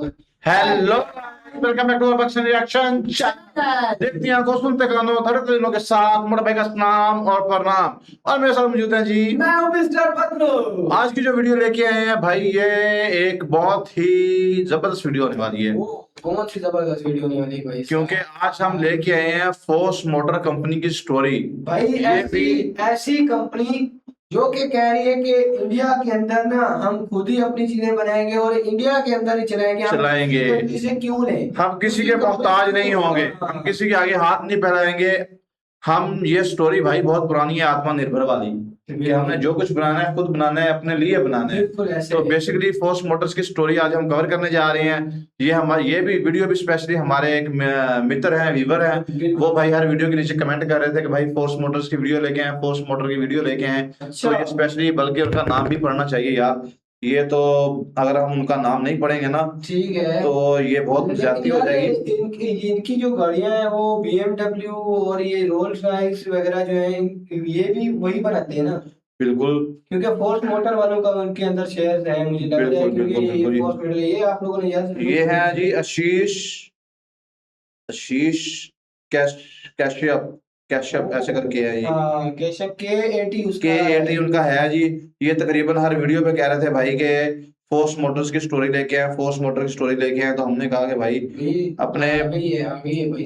Hello, welcome back to बक्सन reaction channel. देखती आंखों सुनते कानों धड़कते दिलों के साथ मोटा भाई का सलाम और प्रणाम। और मेरे साथ मौजूद है जी, मैं हूं मिस्टर पतलू। आज की जो वीडियो लेके आए हैं भाई, ये एक बहुत ही जबरदस्त वीडियो होने वाली है। कौन सी जबरदस्त वीडियो होने वाली भाई? क्योंकि आज हम लेके आए हैं फोर्स मोटर कंपनी की स्टोरी। भाई ऐसी कंपनी जो कि कह रही है कि इंडिया के अंदर ना हम खुद ही अपनी चीजें बनाएंगे और इंडिया के अंदर ही चलाएंगे। हम किसी क्यों नहीं, हम किसी के मोहताज नहीं होंगे, हम किसी के आगे हाथ नहीं फैलाएंगे। हम ये स्टोरी भाई बहुत पुरानी है, आत्मनिर्भर वाली, कि हमने जो कुछ बनाना है खुद बनाना है, अपने लिए बनाना है। तो बेसिकली फोर्स मोटर्स की स्टोरी आज हम कवर करने जा रहे हैं। ये भी वीडियो भी स्पेशली हमारे एक मित्र हैं, व्यूवर हैं, वो भाई हर वीडियो के नीचे कमेंट कर रहे थे कि भाई फोर्स मोटर्स की वीडियो लेके आए, फोर्स मोटर की वीडियो लेके आए। तो ये स्पेशली, बल्कि उनका नाम भी पढ़ना चाहिए यार। ये तो अगर हम उनका नाम नहीं पढ़ेंगे ना, ठीक है, तो ये बहुत ज्यादती हो जाएगी। इनकी जो गाड़ियां हैं वो BMW और ये रोल्स रॉयस वगैरह जो है, ये भी वही बनाते हैं ना। बिल्कुल, क्योंकि फोर्स मोटर वालों का उनके अंदर शेयर है, मुझे लग रहा है। क्योंकि ये फोर्स मोटर, ये आप लोगों ने याद, ये है जी आशीष कैश्यप ऐसे करके है ये। केशव K80 K80 उनका है जी। ये तकरीबन हर वीडियो पे कह रहे थे भाई के फोर्स मोटर्स की स्टोरी लेके आए, फोर्स मोटर की स्टोरी लेके आए। तो हमने कहा कि भाई अपने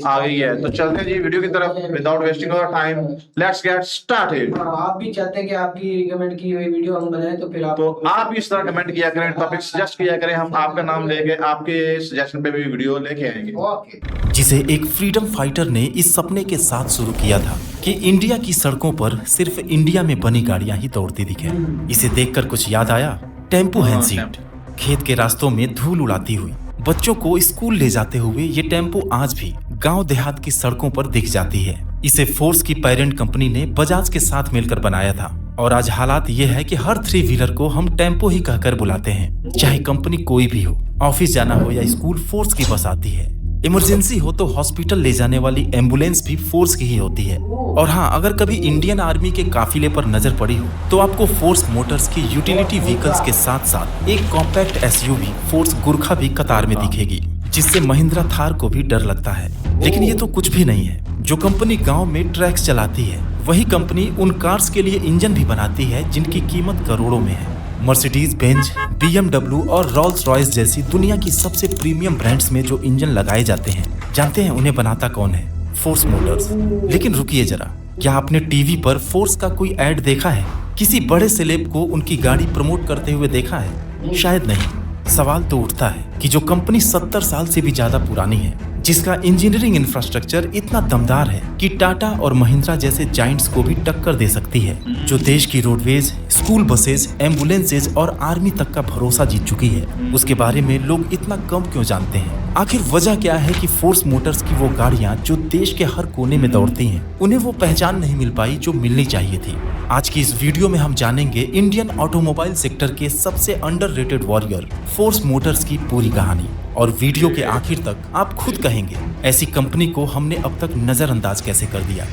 आ गई है, तो चलते हैं जी वीडियो की तरफ without wasting our time. Let's get started. आप भी चाहते हैं कि आपकी रिकमेंड की हुई वीडियो हम बनाएं, तो फिर आप भी इस तरह कमेंट किया करें, टॉपिक सजेस्ट किया करें, हम आपका नाम लेके आपके सजेशन पे भी वीडियो लेके आएंगे। जिसे एक फ्रीडम फाइटर ने इस सपने के साथ शुरू किया था कि इंडिया की सड़कों पर सिर्फ इंडिया में बनी गाड़ियां ही दौड़ती दिखे। इसे देखकर कुछ याद आया? टेम्पो हैंड सीट, खेत के रास्तों में धूल उड़ाती हुई बच्चों को स्कूल ले जाते हुए ये टेम्पो आज भी गांव देहात की सड़कों पर दिख जाती है। इसे फोर्स की पेरेंट कंपनी ने बजाज के साथ मिलकर बनाया था और आज हालात ये है कि हर 3 व्हीलर को हम टेम्पो ही कहकर बुलाते हैं। चाहे कंपनी कोई भी हो, ऑफिस जाना हो या स्कूल, फोर्स की बस आती है। इमरजेंसी हो तो हॉस्पिटल ले जाने वाली एम्बुलेंस भी फोर्स की ही होती है। और हाँ, अगर कभी इंडियन आर्मी के काफिले पर नजर पड़ी हो तो आपको फोर्स मोटर्स की यूटिलिटी व्हीकल्स के साथ साथ एक कॉम्पैक्ट SUV फोर्स गुरखा भी कतार में दिखेगी, जिससे महिंद्रा थार को भी डर लगता है। लेकिन ये तो कुछ भी नहीं है। जो कंपनी गाँव में ट्रैक्स चलाती है, वही कंपनी उन कार्स के लिए इंजन भी बनाती है जिनकी कीमत करोड़ों में है। मर्सिडीज बेंज, BMW और रोल्स रॉयस जैसी दुनिया की सबसे प्रीमियम ब्रांड्स में जो इंजन लगाए जाते हैं, जानते हैं उन्हें बनाता कौन है? Force Motors. लेकिन रुकिए जरा, क्या आपने टीवी पर फोर्स का कोई ऐड देखा है? किसी बड़े सेलेब को उनकी गाड़ी प्रमोट करते हुए देखा है? शायद नहीं। सवाल तो उठता है कि जो कंपनी 70 साल से भी ज्यादा पुरानी है, जिसका इंजीनियरिंग इंफ्रास्ट्रक्चर इतना दमदार है कि टाटा और महिंद्रा जैसे जायंट्स को भी टक्कर दे सकती है, जो देश की रोडवेज, स्कूल बसेज, एम्बुलेंसेज और आर्मी तक का भरोसा जीत चुकी है, उसके बारे में लोग इतना कम क्यों जानते हैं? आखिर वजह क्या है कि फोर्स मोटर्स की वो गाड़ियां जो देश के हर कोने में दौड़ती हैं, उन्हें वो पहचान नहीं मिल पाई जो मिलनी चाहिए थी? आज की इस वीडियो में हम जानेंगे इंडियन ऑटोमोबाइल सेक्टर के सबसे अंडररेटेड वॉरियर फोर्स मोटर्स की पूरी कहानी। और वीडियो के आखिर तक आप खुद कहेंगे, ऐसी कंपनी को हमने अब तक नजरअंदाज कैसे कर दिया।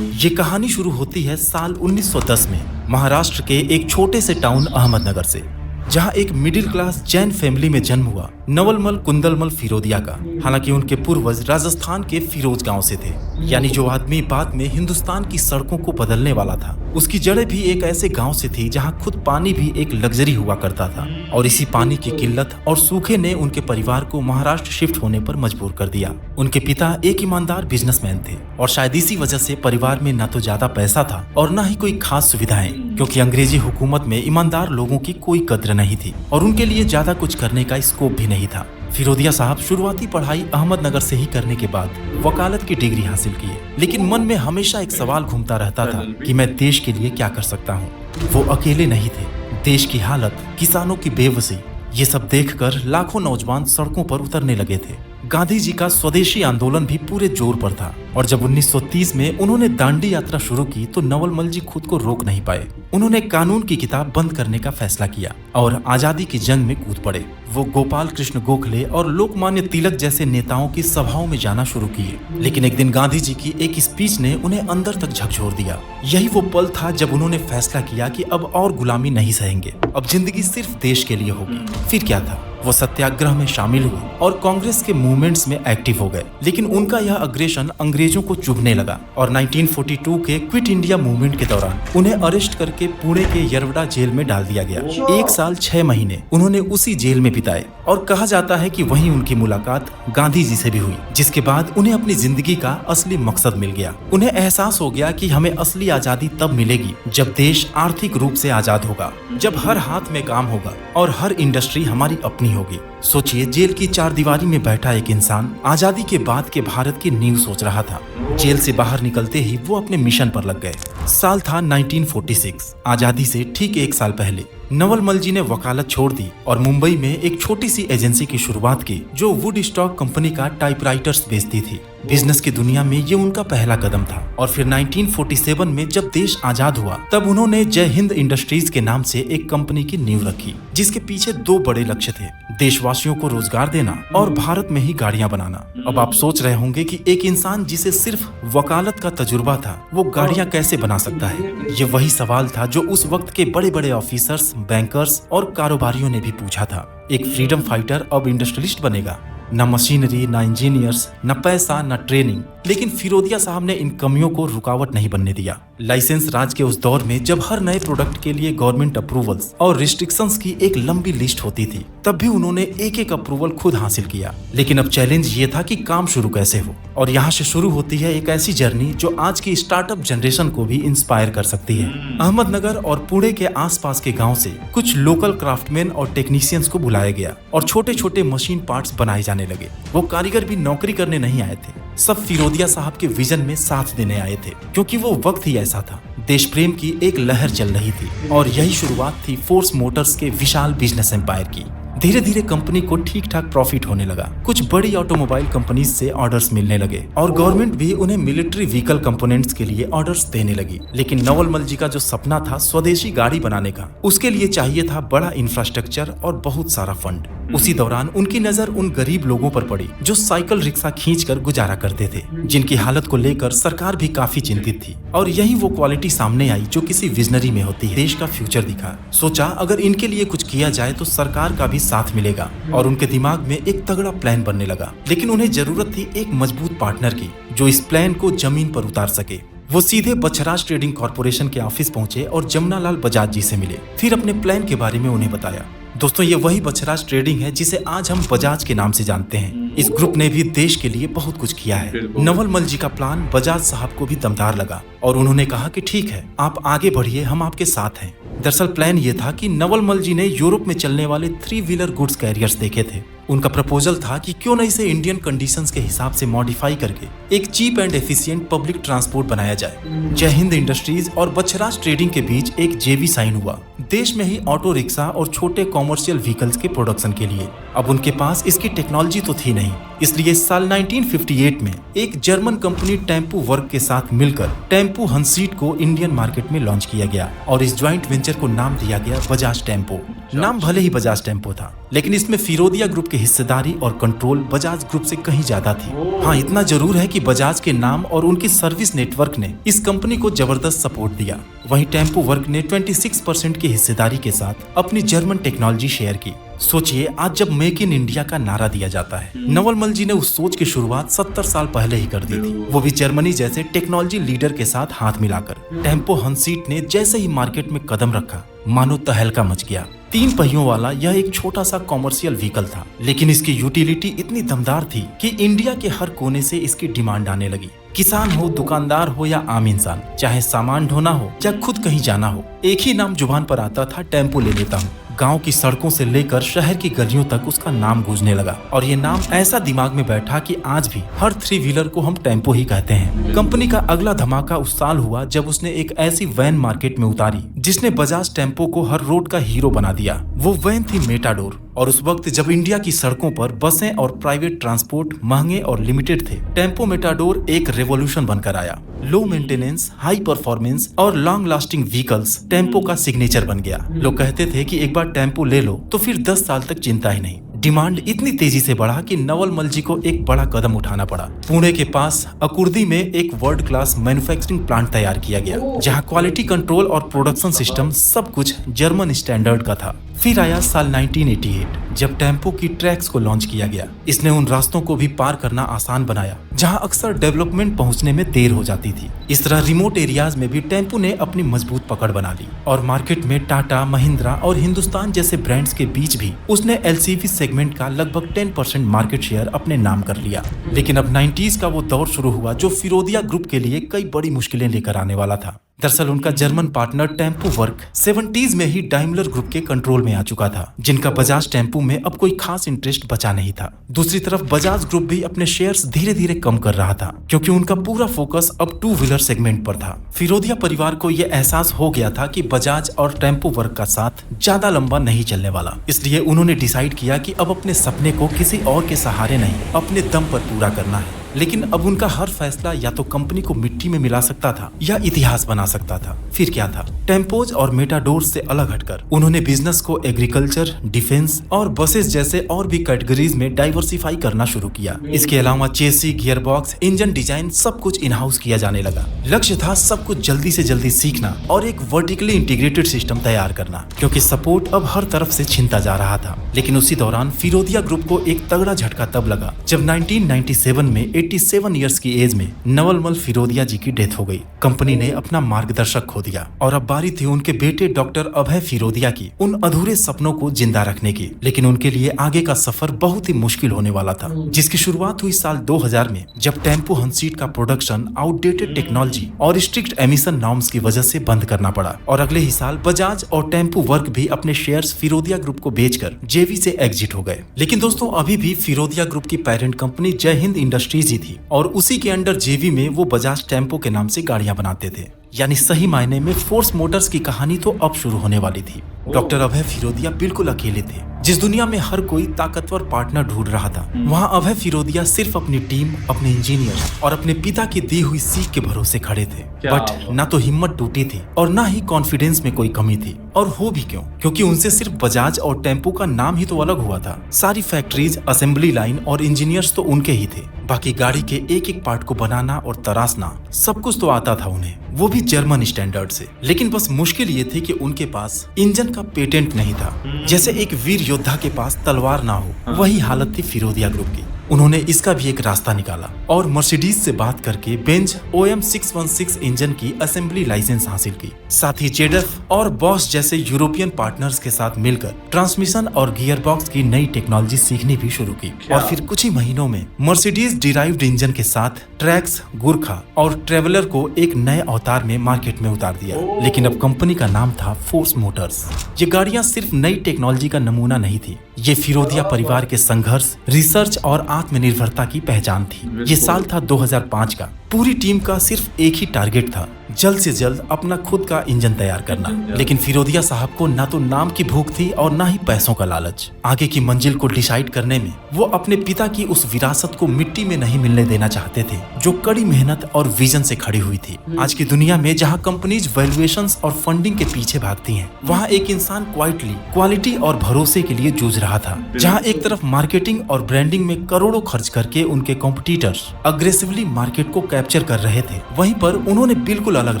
ये कहानी शुरू होती है साल 1910 में महाराष्ट्र के एक छोटे से टाउन अहमदनगर से, जहां एक मिडिल क्लास जैन फैमिली में जन्म हुआ नवलमल कुंदलमल फिरोदिया का। हालांकि उनके पूर्वज राजस्थान के फिरोज गांव से थे, यानी जो आदमी बाद में हिंदुस्तान की सड़कों को बदलने वाला था, उसकी जड़ें भी एक ऐसे गांव से थी जहां खुद पानी भी एक लग्जरी हुआ करता था। और इसी पानी की किल्लत और सूखे ने उनके परिवार को महाराष्ट्र शिफ्ट होने पर मजबूर कर दिया। उनके पिता एक ईमानदार बिजनेसमैन थे और शायद इसी वजह से परिवार में न तो ज्यादा पैसा था और न ही कोई खास सुविधाएं, क्योंकि अंग्रेजी हुकूमत में ईमानदार लोगों की कोई कद्र नहीं थी और उनके लिए ज्यादा कुछ करने का स्कोप भी नहीं था। फिरोदिया साहब शुरुआती पढ़ाई अहमदनगर से ही करने के बाद वकालत की डिग्री हासिल किए, लेकिन मन में हमेशा एक सवाल घूमता रहता था कि मैं देश के लिए क्या कर सकता हूँ। वो अकेले नहीं थे। देश की हालत, किसानों की बेबसी, ये सब देखकर लाखों नौजवान सड़कों पर उतरने लगे थे। गांधी जी का स्वदेशी आंदोलन भी पूरे जोर पर था और जब 1930 में उन्होंने दांडी यात्रा शुरू की तो नवलमल जी खुद को रोक नहीं पाए। उन्होंने कानून की किताब बंद करने का फैसला किया और आजादी की जंग में कूद पड़े। वो गोपाल कृष्ण गोखले और लोकमान्य तिलक जैसे नेताओं की सभाओं में जाना शुरू किए। लेकिन एक दिन गांधी जी की एक स्पीच ने उन्हें अंदर तक झकझोर दिया। यही वो पल था जब उन्होंने फैसला किया कि अब और गुलामी नहीं सहेंगे, अब जिंदगी सिर्फ देश के लिए होगी। फिर क्या था? वो सत्याग्रह में शामिल हुए और कांग्रेस के मूवमेंट्स में एक्टिव हो गए। लेकिन उनका यह अग्रेशन अंग्रेजों को चुभने लगा और 1942 के क्विट इंडिया मूवमेंट के दौरान उन्हें अरेस्ट करके पुणे के यरवड़ा जेल में डाल दिया गया। 1 साल 6 महीने उन्होंने उसी जेल में बिताए और कहा जाता है कि वहीं उनकी मुलाकात गांधी जी से भी हुई, जिसके बाद उन्हें अपनी जिंदगी का असली मकसद मिल गया। उन्हें एहसास हो गया कि हमें असली आजादी तब मिलेगी जब देश आर्थिक रूप से आजाद होगा, जब हर हाथ में काम होगा और हर इंडस्ट्री हमारी अपनी होगी। सोचिए, जेल की 4 दीवारी में बैठा एक इंसान आजादी के बाद के भारत की नींव सोच रहा था। जेल से बाहर निकलते ही वो अपने मिशन पर लग गए। साल था 1946। आजादी से ठीक 1 साल पहले नवलमल जी ने वकालत छोड़ दी और मुंबई में एक छोटी सी एजेंसी की शुरुआत की जो वुड स्टॉक कंपनी का टाइपराइटर्स बेचती थी। बिजनेस की दुनिया में ये उनका पहला कदम था। और फिर 1947 में जब देश आजाद हुआ तब उन्होंने जय हिंद इंडस्ट्रीज के नाम से एक कंपनी की नींव रखी, जिसके पीछे 2 बड़े लक्ष्य थे, देशवासियों को रोजगार देना और भारत में ही गाड़ियां बनाना। अब आप सोच रहे होंगे कि एक इंसान जिसे सिर्फ वकालत का तजुर्बा था वो गाड़ियां कैसे बना सकता है। ये वही सवाल था जो उस वक्त के बड़े बड़े ऑफिसर्स, बैंकर्स और कारोबारियों ने भी पूछा था। एक फ्रीडम फाइटर अब इंडस्ट्रियलिस्ट बनेगा? न मशीनरी, न इंजीनियर्स, न पैसा, न ट्रेनिंग। लेकिन फिरोदिया साहब ने इन कमियों को रुकावट नहीं बनने दिया। लाइसेंस राज के उस दौर में जब हर नए प्रोडक्ट के लिए गवर्नमेंट अप्रूवल्स और रिस्ट्रिक्शंस की एक लंबी लिस्ट होती थी, तब भी उन्होंने एक अप्रूवल खुद हासिल किया। लेकिन अब चैलेंज ये था कि काम शुरू कैसे हो। और यहाँ से शुरू होती है एक ऐसी जर्नी जो आज की स्टार्टअप जनरेशन को भी इंस्पायर कर सकती है। अहमदनगर और पुणे के आसपास के गाँव से कुछ लोकल क्राफ्टमैन और टेक्नीशियंस को बुलाया गया और छोटे छोटे मशीन पार्ट्स बनाए जाने लगे। वो कारीगर भी नौकरी करने नहीं आए थे, सब फिरोदिया साहब के विजन में साथ देने आए थे, क्योंकि वो वक्त ही ऐसा था। देश प्रेम की एक लहर चल रही थी और यही शुरुआत थी फोर्स मोटर्स के विशाल बिजनेस एम्पायर की। धीरे धीरे कंपनी को ठीक ठाक प्रॉफिट होने लगा। कुछ बड़ी ऑटोमोबाइल कंपनीज से ऑर्डर्स मिलने लगे और गवर्नमेंट भी उन्हें मिलिट्री व्हीकल कंपोनेंट्स के लिए ऑर्डर्स देने लगी। लेकिन नवलमल जी का जो सपना था स्वदेशी गाड़ी बनाने का, उसके लिए चाहिए था बड़ा इंफ्रास्ट्रक्चर और बहुत सारा फंड। उसी दौरान उनकी नजर उन गरीब लोगों पर पड़ी जो साइकिल रिक्शा खींचकर गुजारा करते थे, जिनकी हालत को लेकर सरकार भी काफी चिंतित थी। और यही वो क्वालिटी सामने आई जो किसी विजनरी में होती है। देश का फ्यूचर दिखा। सोचा अगर इनके लिए कुछ किया जाए तो सरकार का भी साथ मिलेगा और उनके दिमाग में एक तगड़ा प्लान बनने लगा। लेकिन उन्हें जरूरत थी एक मजबूत पार्टनर की जो इस प्लान को जमीन पर उतार सके। वो सीधे बछराज ट्रेडिंग कॉर्पोरेशन के ऑफिस पहुंचे और जमुनालाल बजाज जी से मिले। फिर अपने प्लान के बारे में उन्हें बताया। दोस्तों, ये वही बछराज ट्रेडिंग है जिसे आज हम बजाज के नाम से जानते हैं। इस ग्रुप ने भी देश के लिए बहुत कुछ किया है। नवलमल जी का प्लान बजाज साहब को भी दमदार लगा और उन्होंने कहा कि ठीक है, आप आगे बढ़िए, हम आपके साथ हैं। दरअसल प्लान ये था कि नवलमल जी ने यूरोप में चलने वाले 3 व्हीलर गुड्स कैरियर्स देखे थे। उनका प्रपोजल था कि क्यों न इसे इंडियन कंडीशंस के हिसाब से मॉडिफाई करके एक cheap and efficient public transport बनाया जाए। जय हिंद इंडस्ट्रीज और बछराज ट्रेडिंग के बीच एक जेवी साइन हुआ, देश में ही ऑटो रिक्शा और छोटे कॉमर्शियल व्हीकल्स के प्रोडक्शन के लिए। अब उनके पास इसकी टेक्नोलॉजी तो थी नहीं, इसलिए साल 1958 में एक जर्मन कंपनी टेम्पू वर्क के साथ मिलकर टेम्पू हंसीट को इंडियन मार्केट में लॉन्च किया गया और इस ज्वाइंट वेंचर को नाम दिया गया बजाज टेम्पो। नाम भले ही बजाज टेम्पो था, लेकिन इसमें फिरोदिया ग्रुप की हिस्सेदारी और कंट्रोल बजाज ग्रुप से कहीं ज्यादा थी। हाँ, इतना जरूर है कि बजाज के नाम और उनकी सर्विस नेटवर्क ने इस कंपनी को जबरदस्त सपोर्ट दिया। वहीं टेम्पो वर्क ने 26% की हिस्सेदारी के साथ अपनी जर्मन टेक्नोलॉजी शेयर की। सोचिए, आज जब मेक इन इंडिया का नारा दिया जाता है, नवलमल जी ने उस सोच की शुरुआत 70 साल पहले ही कर दी थी, वो भी जर्मनी जैसे टेक्नोलॉजी लीडर के साथ हाथ मिलाकर। टेम्पो हंसीट ने जैसे ही मार्केट में कदम रखा, मानो तहलका मच गया। 3 पहियों वाला यह एक छोटा सा कॉमर्शियल व्हीकल था, लेकिन इसकी यूटिलिटी इतनी दमदार थी कि इंडिया के हर कोने से इसकी डिमांड आने लगी। किसान हो, दुकानदार हो या आम इंसान, चाहे सामान ढोना हो या खुद कहीं जाना हो, एक ही नाम जुबान पर आता था, टेम्पो ले लेता हूँ। गांव की सड़कों से लेकर शहर की गलियों तक उसका नाम गूंजने लगा और ये नाम ऐसा दिमाग में बैठा कि आज भी हर 3 व्हीलर को हम टेम्पो ही कहते हैं। कंपनी का अगला धमाका उस साल हुआ जब उसने एक ऐसी वैन मार्केट में उतारी जिसने बजाज टेम्पो को हर रोड का हीरो बना दिया। वो वैन थी मेटाडोर। और उस वक्त जब इंडिया की सड़कों पर बसें और प्राइवेट ट्रांसपोर्ट महंगे और लिमिटेड थे, टेम्पो मेटाडोर एक रेवोल्यूशन बनकर आया। लो मेंटेनेंस, हाई परफॉर्मेंस और लॉन्ग लास्टिंग व्हीकल्स टेम्पो का सिग्नेचर बन गया। लोग कहते थे कि एक बार टेम्पो ले लो तो फिर 10 साल तक चिंता ही नहीं। डिमांड इतनी तेजी से बढ़ा कि नवलमल जी को एक बड़ा कदम उठाना पड़ा। पुणे के पास अकुर्दी में एक वर्ल्ड क्लास मैन्युफैक्चरिंग प्लांट तैयार किया गया, जहां क्वालिटी कंट्रोल और प्रोडक्शन सिस्टम सब कुछ जर्मन स्टैंडर्ड का था। फिर आया साल 1988 जब टेम्पो की ट्रैक्स को लॉन्च किया गया। इसने उन रास्तों को भी पार करना आसान बनाया जहां अक्सर डेवलपमेंट पहुंचने में देर हो जाती थी। इस तरह रिमोट एरियाज में भी टेम्पो ने अपनी मजबूत पकड़ बना ली और मार्केट में टाटा, महिंद्रा और हिंदुस्तान जैसे ब्रांड्स के बीच भी उसने एलसीवी सेगमेंट का लगभग 10% मार्केट शेयर अपने नाम कर लिया। लेकिन अब 90s का वो दौर शुरू हुआ जो फिरोदिया ग्रुप के लिए कई बड़ी मुश्किलें लेकर आने वाला था। दरअसल उनका German partner tempo work 70s में ही डाइमलर ग्रुप के कंट्रोल में आ चुका था, जिनका बजाज टेम्पो में अब कोई खास इंटरेस्ट बचा नहीं था। दूसरी तरफ बजाज ग्रुप भी अपने शेयर्स धीरे धीरे कम कर रहा था क्योंकि उनका पूरा फोकस अब 2 व्हीलर सेगमेंट पर था। फिरोदिया परिवार को यह एहसास हो गया था कि बजाज और टेम्पो वर्क का साथ ज्यादा लंबा नहीं चलने वाला, इसलिए उन्होंने डिसाइड किया कि अब अपने सपने को किसी और के सहारे नहीं, अपने दम पर पूरा करना है। लेकिन अब उनका हर फैसला या तो कंपनी को मिट्टी में मिला सकता था या इतिहास बना सकता था। फिर क्या था? टेम्पोज और मेटाडोर्स से अलग हटकर उन्होंने बिजनेस को एग्रीकल्चर, डिफेंस और बसेस जैसे और भी कैटेगरीज में डाइवर्सिफाई करना शुरू किया। इसके अलावा चेसी, गियरबॉक्स, इंजन डिजाइन सब कुछ इन हाउस किया जाने लगा। लक्ष्य था सब कुछ जल्दी से जल्दी सीखना और एक वर्टिकली इंटीग्रेटेड सिस्टम तैयार करना, क्योंकि सपोर्ट अब हर तरफ से छिनता जा रहा था। लेकिन उसी दौरान फिरोदिया ग्रुप को एक तगड़ा झटका तब लगा जब 1997 में 87 इयर्स की एज में नवलमल फिरोदिया जी की डेथ हो गई। कंपनी ने अपना मार्गदर्शक खो दिया और अब बारी थी उनके बेटे डॉक्टर अभय फिरोदिया की उन अधूरे सपनों को जिंदा रखने की। लेकिन उनके लिए आगे का सफर बहुत ही मुश्किल होने वाला था, जिसकी शुरुआत हुई साल 2000 में जब टेम्पो हंसीट का प्रोडक्शन आउटडेटेड टेक्नोलॉजी और स्ट्रिक्ट एमिशन नॉर्म्स की वजह से बंद करना पड़ा। और अगले ही साल बजाज और टेम्पो वर्क भी अपने शेयर्स फिरोदिया ग्रुप को बेचकर जेवी से एग्जिट हो गए। लेकिन दोस्तों अभी भी फिरोदिया ग्रुप की पेरेंट कंपनी जय हिंद इंडस्ट्रीज ही थी और उसी के अंडर जेवी में वो बजाज टेम्पो के नाम से गाड़ियां बनाते थे। यानी सही मायने में फोर्स मोटर्स की कहानी तो अब शुरू होने वाली थी। डॉक्टर अभय फिरोदिया बिल्कुल अकेले थे। जिस दुनिया में हर कोई ताकतवर पार्टनर ढूंढ रहा था, वहाँ अभय फिरोदिया सिर्फ अपनी टीम, अपने इंजीनियर और अपने पिता की दी हुई सीख के भरोसे खड़े थे। बट ना तो हिम्मत टूटी थी और ना ही कॉन्फिडेंस में कोई कमी थी। और हो भी क्यों? क्योंकि उनसे सिर्फ बजाज और टेम्पो का नाम ही तो अलग हुआ था। सारी फैक्ट्रीज, असेंबली लाइन और इंजीनियर्स तो उनके ही थे। बाकी गाड़ी के एक एक पार्ट को बनाना और तराशना सब कुछ तो आता था उन्हें, वो भी जर्मन स्टैंडर्ड से। लेकिन बस मुश्किल ये थी कि उनके पास इंजन का पेटेंट नहीं था। जैसे एक वीर योद्धा के पास तलवार ना हो, वही हालत थी फिरोदिया ग्रुप की। उन्होंने इसका भी एक रास्ता निकाला और मर्सिडीज से बात करके बेंज OM 616 इंजन की असेंबली लाइसेंस हासिल की। साथ ही जेडएफ और बॉश जैसे यूरोपियन पार्टनर्स के साथ मिलकर ट्रांसमिशन और गियर बॉक्स की नई टेक्नोलॉजी सीखनी भी शुरू की। और फिर कुछ ही महीनों में मर्सिडीज डिराइव्ड इंजन के साथ ट्रैक्स, गुरखा और ट्रेवलर को एक नए अवतार में मार्केट में उतार दिया। लेकिन अब कंपनी का नाम था फोर्स मोटर्स। ये गाड़ियां सिर्फ नई टेक्नोलॉजी का नमूना नहीं थी, ये फिरोदिया परिवार के संघर्ष, रिसर्च और आत्मनिर्भरता की पहचान थी। ये साल था 2005 का। पूरी टीम का सिर्फ एक ही टारगेट था, जल्द से जल्द अपना खुद का इंजन तैयार करना। लेकिन फिरोदिया साहब को ना तो नाम की भूख थी और ना ही पैसों का लालच। आगे की मंजिल को डिसाइड करने में वो अपने पिता की उस विरासत को मिट्टी में नहीं मिलने देना चाहते थे, जो कड़ी मेहनत और विजन से खड़ी हुई थी। आज की दुनिया में जहाँ कंपनीज वैल्यूएशंस और फंडिंग के पीछे भागती हैं, वहाँ एक इंसान क्वाइटली क्वालिटी और भरोसे के लिए जूझ रहा था। जहाँ एक तरफ मार्केटिंग और ब्रांडिंग में करोड़ों खर्च करके उनके कॉम्पिटिटर्स अग्रेसिवली मार्केट को कैप्चर कर रहे थे, वहीं पर उन्होंने बिल्कुल अलग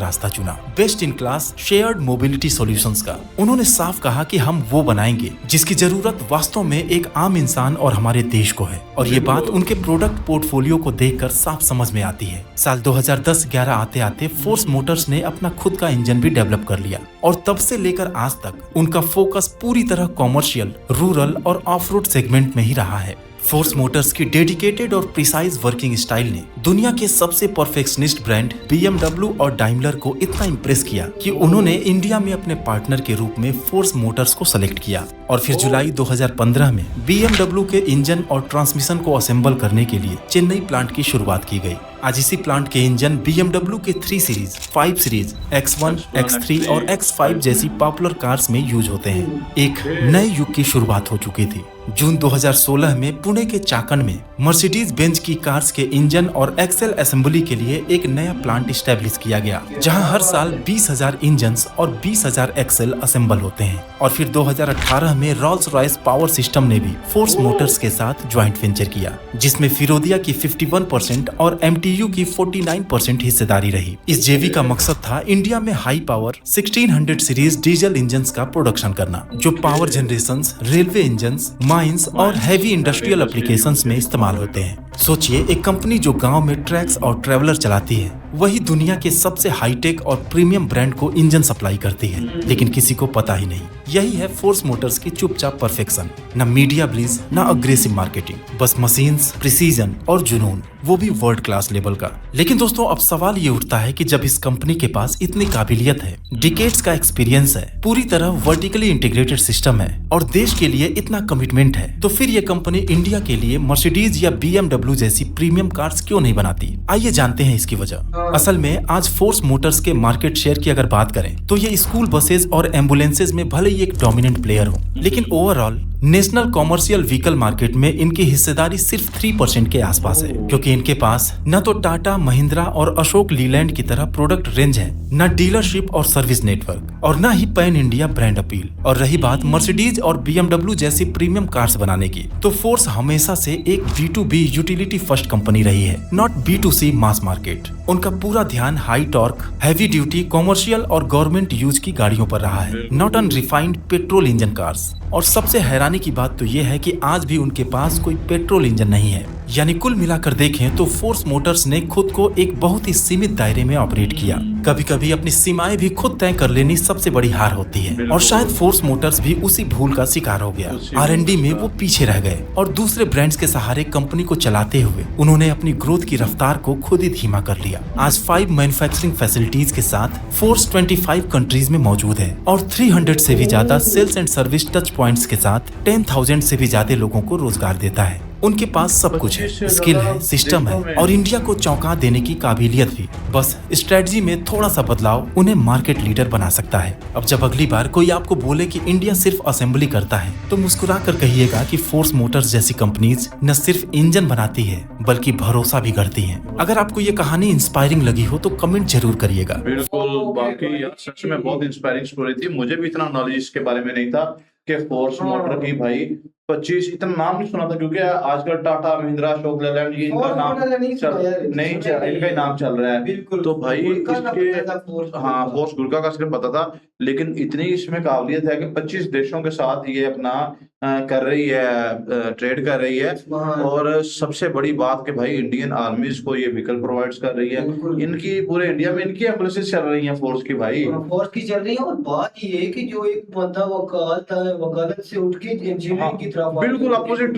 रास्ता चुना, best in class shared mobility solutions का। उन्होंने साफ कहा कि हम वो बनाएंगे जिसकी जरूरत वास्तव में एक आम इंसान और हमारे देश को है। और ये बात उनके प्रोडक्ट पोर्टफोलियो को देखकर साफ समझ में आती है। साल 2010-11 आते आते फोर्स मोटर्स ने अपना खुद का इंजन भी डेवलप कर लिया और तब से लेकर आज तक उनका फोकस पूरी तरह कॉमर्शियल, रूरल और ऑफ रोड सेगमेंट में ही रहा है। फोर्स मोटर्स की डेडिकेटेड और प्रिसाइज वर्किंग स्टाइल ने दुनिया के सबसे परफेक्शनिस्ट ब्रांड BMW और डाइमलर को इतना इम्प्रेस किया कि उन्होंने इंडिया में अपने पार्टनर के रूप में फोर्स मोटर्स को सेलेक्ट किया। और फिर जुलाई 2015 में BMW के इंजन और ट्रांसमिशन को असेंबल करने के लिए चेन्नई प्लांट की शुरुआत की गई। आज इसी प्लांट के इंजन BMW के 3 सीरीज, 5 सीरीज, X1, X3 और X5 जैसी पॉपुलर कार्स में यूज होते हैं। एक नए युग की शुरुआत हो चुकी थी। जून 2016 में पुणे के चाकण में मर्सिडीज बेंज की कार्स के इंजन और एक्सेल असेंबली के लिए एक नया प्लांट स्टैब्लिश किया गया, जहां हर साल 20,000 इंजन्स और 20,000 एक्सेल असेंबल होते हैं। और फिर 2018 में रोल्स रॉयस पावर सिस्टम ने भी फोर्स मोटर्स के साथ ज्वाइंट वेंचर किया, जिसमें फिरोदिया की 51% और MTU EU की 49% हिस्सेदारी रही। इस JV का मकसद था इंडिया में high power 1600 series diesel engines का प्रोडक्शन करना, जो power generations, railway engines, mines और हैवी इंडस्ट्रियल एप्लीकेशंस में इस्तेमाल होते हैं। सोचिए, एक कंपनी जो गांव में ट्रैक्स और ट्रेवलर चलाती है, वही दुनिया के सबसे हाईटेक और प्रीमियम ब्रांड को इंजन सप्लाई करती है, लेकिन किसी को पता ही नहीं। यही है फोर्स मोटर्स की चुपचाप परफेक्शन। न मीडिया ब्लीज, न अग्रेसिव मार्केटिंग, बस मशीन्स, प्रिसीजन और जुनून, वो भी वर्ल्ड क्लास लेवल का। लेकिन दोस्तों, अब सवाल ये उठता है कि जब इस कंपनी के पास इतनी काबिलियत है, डिकेड्स का एक्सपीरियंस है, पूरी तरह वर्टिकली इंटीग्रेटेड सिस्टम है और देश के लिए इतना कमिटमेंट है, तो फिर ये कंपनी इंडिया के लिए मर्सिडीज या BMW जैसी प्रीमियम कार्स क्यों नहीं बनाती? आइए जानते हैं इसकी वजह। असल में आज फोर्स मोटर्स के मार्केट शेयर की अगर बात करें तो ये स्कूल बसेस और एम्बुलेंसेज में भले ही एक डोमिनेंट प्लेयर हो, लेकिन overall national commercial vehicle market में इनकी हिस्सेदारी सिर्फ 3% के आसपास है, क्योंकि इनके पास न तो टाटा, महिंद्रा और अशोक लीलैंड की तरह प्रोडक्ट रेंज है, न डीलरशिप और सर्विस नेटवर्क, और न ही पैन इंडिया ब्रांड अपील। और रही बात मर्सिडीज और BMW जैसी प्रीमियम कार्स बनाने की, तो फोर्स हमेशा से एक B2B यूटिलिटी फर्स्ट कंपनी रही है, नॉट B2C मास मार्केट। उनका पूरा ध्यान high torque, heavy duty, commercial और गवर्नमेंट यूज की गाड़ियों पर रहा है, not on refined petrol engine cars. और सबसे हैरानी की बात तो ये है कि आज भी उनके पास कोई पेट्रोल इंजन नहीं है। यानी कुल मिलाकर देखें तो फोर्स मोटर्स ने खुद को एक बहुत ही सीमित दायरे में ऑपरेट किया। कभी कभी अपनी सीमाएं भी खुद तय कर लेनी सबसे बड़ी हार होती है, और शायद फोर्स मोटर्स भी उसी भूल का शिकार हो गया। R&D में वो पीछे रह गए और दूसरे ब्रांड्स के सहारे कंपनी को चलाते हुए उन्होंने अपनी ग्रोथ की रफ्तार को खुद ही धीमा कर लिया। आज 5 मैन्युफैक्चरिंग फैसिलिटीज के साथ फोर्स 25 कंट्रीज में मौजूद है और 300 से भी ज्यादा sales and service touch points के साथ 10,000 से भी ज्यादा लोगों को रोजगार देता है। उनके पास सब कुछ है, स्किल है, सिस्टम है और इंडिया को चौंका देने की काबिलियत भी। बस स्ट्रेटजी में थोड़ा सा बदलाव उन्हें मार्केट लीडर बना सकता है। अब जब अगली बार कोई आपको बोले कि इंडिया सिर्फ असेंबली करता है, तो मुस्कुरा कर कहिएगा कि फोर्स मोटर्स जैसी कंपनीज न सिर्फ इंजन बनाती है बल्कि भरोसा भी करती है। अगर आपको ये कहानी इंस्पायरिंग लगी हो तो कमेंट जरूर करिएगा। बिल्कुल, बाकी यार सच में बहुत इंस्पायरिंग स्टोरी थी। मुझे भी इतना नॉलेज इसके बारे में नहीं था कि फोर्स मोटर की भाई 25 इतना नाम नहीं सुना था, क्योंकि आजकल टाटा, महिंद्रा, अशोक लेलैंड ये इनका नाम नहीं इनका ही नाम चल रहा है। तो भाई इसके हाँ फोर्स गुरका का सिर्फ पता था, लेकिन इतनी इसमें काबिलियत है कि 25 देशों के साथ ये अपना कर रही है, ट्रेड कर रही है। और सबसे बड़ी बात कि भाई इंडियन आर्मीज को ये व्हीकल प्रोवाइड कर रही है। इनकी पूरे इंडिया में इनकी एम्बुलेंसेस चल रही हैं फोर्स की भाई, फोर्स की चल रही है। और बात ये है कि जो एक बंदा वकालत से उठ के इंजीनियरिंग की तरफ बिल्कुल अपोजिट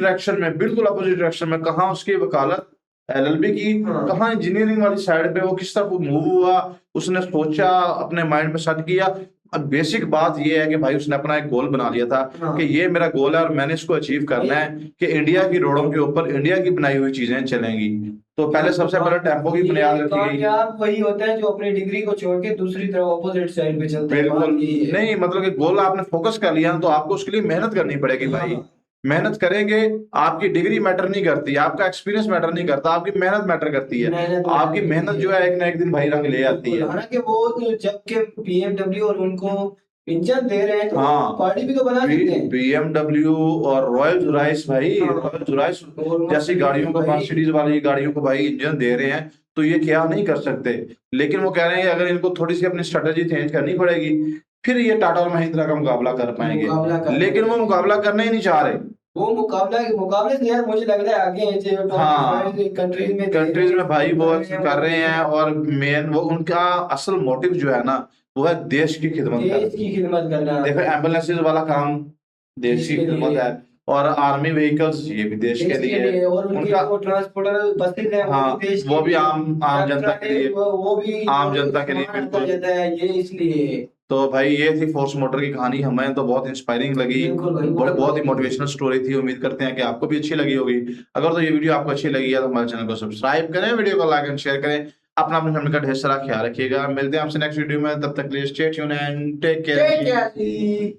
डायरेक्शन में कहाँ उसकी वकालत LLB की, कहाँ इंजीनियरिंग वाली साइड पे वो किस तरह मूव हुआ, उसने सोचा, अपने माइंड में सेट किया। अब बेसिक बात ये है कि भाई उसने अपना एक गोल बना लिया था कि ये मेरा गोल है और मैंने इसको अचीव करना है कि इंडिया की रोडों के ऊपर इंडिया की बनाई हुई चीजें चलेंगी। तो पहले सबसे पहले टेम्पो की बुनियाद रखी गई। वही होता है जो अपनी डिग्री को छोड़ के दूसरी तरफ ऑपोजिट साइड पे चलता है। बिल्कुल नहीं, मतलब कि गोल आपने फोकस कर लिया तो आपको उसके लिए मेहनत करनी पड़ेगी भाई। मेहनत करेंगे, आपकी डिग्री मैटर नहीं करती, आपका एक्सपीरियंस मैटर नहीं करता, आपकी मेहनत मैटर करती है। आपकी मेहनत जो है एक ना एक दिन भाई रंग ले आती है। हालांकि वो जब के BMW और उनको इंजन दे रहे हैं तो पार्टी भी तो बना सकते हैं। BMW और रॉयल राइस भाई, रॉयल राइस जैसी गाड़ियों को, मर्सिडीज वाली गाड़ियों को भाई इंजन दे रहे हैं, तो ये क्या नहीं कर सकते। लेकिन वो कह रहे हैं अगर इनको थोड़ी सी अपनी स्ट्रेटेजी चेंज करनी पड़ेगी, फिर ये टाटा और महिंद्रा का मुकाबला कर पाएंगे। लेकिन वो मुकाबला करना ही नहीं चाह रहे। वो मुकाबले से यार मुझे लग रहा है आगे हैं कंट्रीज में भाई वो कर रहे हैं। और मेन वो उनका असल मोटिव जो है ना, वो है देश की खिदमत करना। देखो एम्बुलेंसेज वाला काम देश की खिदमत है, और आर्मी व्हीकल्स ये भी देश के लिए, और उनका ट्रांसपोर्टर बसेज है वो भी आम जनता के लिए, वो भी आम जनता के लिए बिल्कुल ये इसलिए। तो भाई ये थी फोर्स मोटर की कहानी, हमें तो बहुत इंस्पायरिंग लगी, बहुत ही मोटिवेशनल स्टोरी थी। उम्मीद करते हैं कि आपको भी अच्छी लगी होगी। अगर तो ये वीडियो आपको अच्छी लगी है तो हमारे चैनल को सब्सक्राइब करें, वीडियो को लाइक एंड शेयर करें। अपना अपने फैमिली का ढेर सारा ख्याल रखिएगा। मिलते हैं आपसे नेक्स्ट वीडियो में, तब तक के लिए stay tuned and take care.